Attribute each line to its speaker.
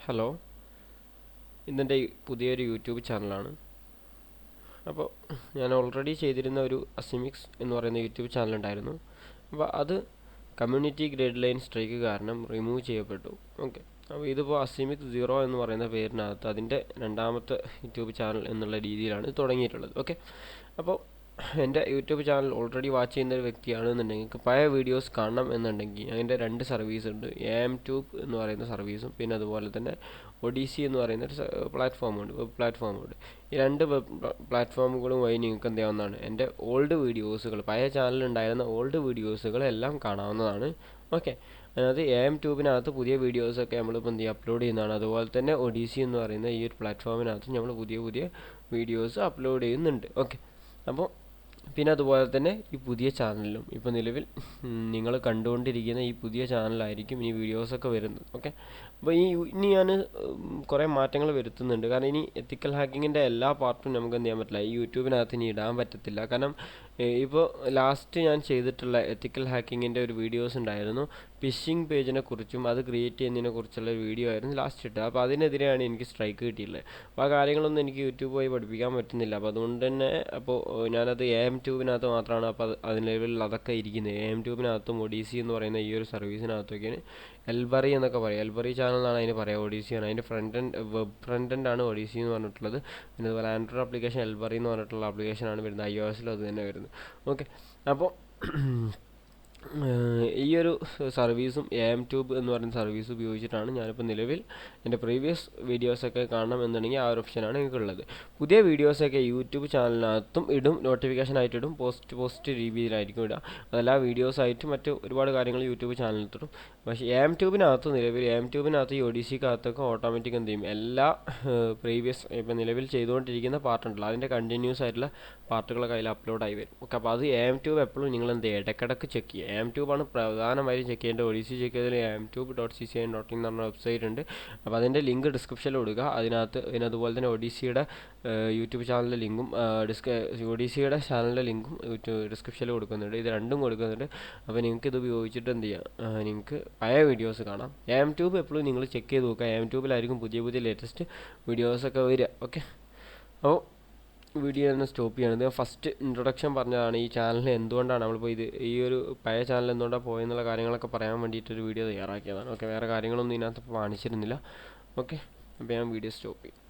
Speaker 1: Hello, ഇതെൻ്റെ പുതിയൊരു YouTube ചാനലാണ്. അപ്പോൾ ഞാൻ ഓൾറെഡി ചെയ്തിരുന്ന ഒരു അസിമിക്സ് എന്ന് പറയുന്ന യൂട്യൂബ് ചാനൽ ഉണ്ടായിരുന്നു. അപ്പോൾ അത് കമ്മ്യൂണിറ്റി ഗൈഡ് ലൈൻ സ്ട്രൈക്ക് കാരണം റിമൂവ് ചെയ്യപ്പെട്ടു. ഓക്കെ, അപ്പോൾ ഇതിപ്പോൾ അസിമിക്സ് 0 എന്ന് പറയുന്ന പേരിനകത്ത് അതിൻ്റെ രണ്ടാമത്തെ യൂട്യൂബ് ചാനൽ എന്നുള്ള രീതിയിലാണ് തുടങ്ങിയിട്ടുള്ളത്. ഓക്കെ, അപ്പോൾ എൻ്റെ യൂട്യൂബ് ചാനൽ ഓൾറെഡി വാച്ച് ചെയ്യുന്ന ഒരു വ്യക്തിയാണെന്നുണ്ടെങ്കിൽ പഴയ വീഡിയോസ് കാണണം എന്നുണ്ടെങ്കിൽ അതിൻ്റെ രണ്ട് സർവീസ് ഉണ്ട്. AMTube എന്ന് പറയുന്ന സർവീസും പിന്നെ അതുപോലെ തന്നെ ഒഡീസി എന്ന് പറയുന്ന ഒരു പ്ലാറ്റ്ഫോമുണ്ട്, വെബ് പ്ലാറ്റ്ഫോമുണ്ട്. ഈ രണ്ട് വെബ് പ്ലാറ്റ്ഫോമുകളും വഴി നിങ്ങൾക്ക് എന്ത് ചെയ്യാവുന്നതാണ്, എൻ്റെ ഓൾഡ് വീഡിയോസുകൾ, പഴയ ചാനലുണ്ടായിരുന്ന ഓൾഡ് വീഡിയോസുകൾ എല്ലാം കാണാവുന്നതാണ്. ഓക്കെ, അതായത് AMTubeനകത്ത് പുതിയ വീഡിയോസൊക്കെ നമ്മളിപ്പോൾ എന്ത് ചെയ്യുക, അപ്ലോഡ് ചെയ്യുന്നതാണ്. അതുപോലെ തന്നെ ഒഡീസി എന്ന് പറയുന്ന ഈ ഒരു പ്ലാറ്റ്ഫോമിനകത്ത് നമ്മൾ പുതിയ പുതിയ വീഡിയോസ് അപ്ലോഡ് ചെയ്യുന്നുണ്ട്. ഓക്കെ, അപ്പോൾ പിന്നെ അതുപോലെ തന്നെ ഈ പുതിയ ചാനലിലും ഇപ്പോൾ നിലവിൽ നിങ്ങൾ കണ്ടുകൊണ്ടിരിക്കുന്ന ഈ പുതിയ ചാനലായിരിക്കും ഇനി വീഡിയോസൊക്കെ വരുന്നത്. ഓക്കെ, അപ്പോൾ ഇനി ഞാൻ കുറേ മാറ്റങ്ങൾ വരുത്തുന്നുണ്ട്. കാരണം ഇനി എത്തിക്കൽ ഹാക്കിങ്ങിൻ്റെ എല്ലാ പാർട്ടും നമുക്ക് എന്ത് ചെയ്യാൻ പറ്റില്ല, ഈ യൂട്യൂബിനകത്ത് ഇനി ഇടാൻ പറ്റത്തില്ല. കാരണം ഇപ്പോൾ ലാസ്റ്റ് ഞാൻ ചെയ്തിട്ടുള്ള എത്തിക്കൽ ഹാക്കിങ്ങിൻ്റെ ഒരു വീഡിയോസ് ഉണ്ടായിരുന്നു. ഫിഷിംഗ് പേജിനെ കുറിച്ചും അത് ക്രിയേറ്റ് ചെയ്യുന്നതിനെ കുറിച്ചുള്ള ഒരു വീഡിയോ ആയിരുന്നു ലാസ്റ്റ് ഇട്ടത്. അപ്പോൾ അതിനെതിരെയാണ് എനിക്ക് സ്ട്രൈക്ക് കിട്ടിയിട്ടുള്ളത്. അപ്പോൾ ആ കാര്യങ്ങളൊന്നും എനിക്ക് യൂട്യൂബ് വഴി പഠിപ്പിക്കാൻ പറ്റുന്നില്ല. അപ്പോൾ അതുകൊണ്ട് തന്നെ അപ്പോൾ ഞാനത് AMTubeനകത്ത് മാത്രമാണ് അപ്പോൾ അതിന് ലെവലിൽ അതൊക്കെ ഇരിക്കുന്നത്. AMTubeനകത്തും ഒഡീസി എന്ന് പറയുന്ന ഈ ഒരു സർവീസിനകത്തൊക്കെയാണ് എൽബറി എന്നൊക്കെ പറയും. എൽബറി ചാനൽ എന്നാണ് അതിന് പറയുക. ഒഡീസിയാണ് അതിൻ്റെ വെബ് ഫ്രണ്ട് എൻഡ് ആണ് ഒഡീസി എന്ന് പറഞ്ഞിട്ടുള്ളത്. പിന്നെ അതുപോലെ ആൻഡ്രോയിഡ് ആപ്ലിക്കേഷൻ എൽബറി എന്ന് പറഞ്ഞിട്ടുള്ള ആപ്ലിക്കേഷനാണ് വരുന്നത്. iOSലും അത് തന്നെ വരുന്നത്. ഓക്കെ, അപ്പോൾ ഈ ഒരു സർവീസും AMTube എന്ന് പറയുന്ന സർവീസ് ഉപയോഗിച്ചിട്ടാണ് ഞാനിപ്പോൾ നിലവിൽ എൻ്റെ പ്രീവിയസ് വീഡിയോസൊക്കെ കാണണം എന്നുണ്ടെങ്കിൽ ആ ഒരു ഓപ്ഷനാണ് എനിക്കുള്ളത്. പുതിയ വീഡിയോസൊക്കെ യൂട്യൂബ് ചാനലിനകത്തും ഇടും, നോട്ടിഫിക്കേഷൻ ആയിട്ട് ഇടും, പോസ്റ്റ് രീതിയിലായിരിക്കും ഇടുക. അതല്ല വീഡിയോസായിട്ട് മറ്റ് ഒരുപാട് കാര്യങ്ങൾ യൂട്യൂബ് ചാനലിൽ ഇടും. പക്ഷേ AMTubeനകത്ത് ഈ ഒഡീസിക്കകത്തൊക്കെ ഓട്ടോമാറ്റിക് എന്ത് ചെയ്യും, എല്ലാ പ്രീവിയസ് ഇപ്പോൾ നിലവിൽ ചെയ്തുകൊണ്ടിരിക്കുന്ന പാർട്ടുണ്ടല്ലോ അതിൻ്റെ കണ്ടിന്യൂസ് ആയിട്ടുള്ള പാർട്ടുകളൊക്കെ അതിൽ അപ്ലോഡായി വരും. ഓക്കെ, അപ്പോൾ അത് AMTube എപ്പോഴും നിങ്ങൾ എന്ത് ചെയ്യുക, ഇടയ്ക്കിടയ്ക്ക് ചെക്ക് ചെയ്യുക. AMTube ആണ് പ്രധാനമായും ചെക്ക് ചെയ്യേണ്ടത്. ഒഡീസി ചെക്ക് ചെയ്തതിൽ AMTube.ccin.in എന്ന് പറഞ്ഞ വെബ്സൈറ്റ് ഉണ്ട്. അപ്പോൾ അതിൻ്റെ ലിങ്ക് ഡിസ്ക്രിപ്ഷനിൽ കൊടുക്കുക. അതിനകത്ത് പിന്നെ അതുപോലെ തന്നെ ഒഡീസിയുടെ യൂട്യൂബ് ചാനലിൻ്റെ ലിങ്കും ഒഡീസിയുടെ ചാനലിൻ്റെ ലിങ്കും ഡിസ്ക്രിപ്ഷനിൽ കൊടുക്കുന്നുണ്ട്. ഇത് രണ്ടും കൊടുക്കുന്നുണ്ട്. അപ്പോൾ നിങ്ങൾക്ക് ഇത് ഉപയോഗിച്ചിട്ട് എന്ത് ചെയ്യാം, നിങ്ങൾക്ക് പഴയ വീഡിയോസ് കാണാം. AMTube എപ്പോഴും നിങ്ങൾ ചെക്ക് ചെയ്ത് നോക്കുക. AMTubeലായിരിക്കും പുതിയ പുതിയ ലേറ്റസ്റ്റ് വീഡിയോസൊക്കെ വരിക. ഓക്കെ, അപ്പോൾ വീഡിയോ തന്നെ സ്റ്റോപ്പ് ചെയ്യണത്. ഫസ്റ്റ് ഇൻട്രൊഡക്ഷൻ പറഞ്ഞതാണ് ഈ ചാനൽ എന്തുകൊണ്ടാണ് നമ്മളിപ്പോൾ ഈ ഒരു പഴയ ചാനൽ എന്തുകൊണ്ടാണ് പോയെന്നുള്ള കാര്യങ്ങളൊക്കെ പറയാൻ വേണ്ടിയിട്ടൊരു വീഡിയോ തയ്യാറാക്കിയതാണ്. ഓക്കെ, വേറെ കാര്യങ്ങളൊന്നും ഇതിനകത്ത് കാണിച്ചിരുന്നില്ല. ഓക്കെ, അപ്പോൾ ഞാൻ വീഡിയോ സ്റ്റോപ്പ് ചെയ്യും.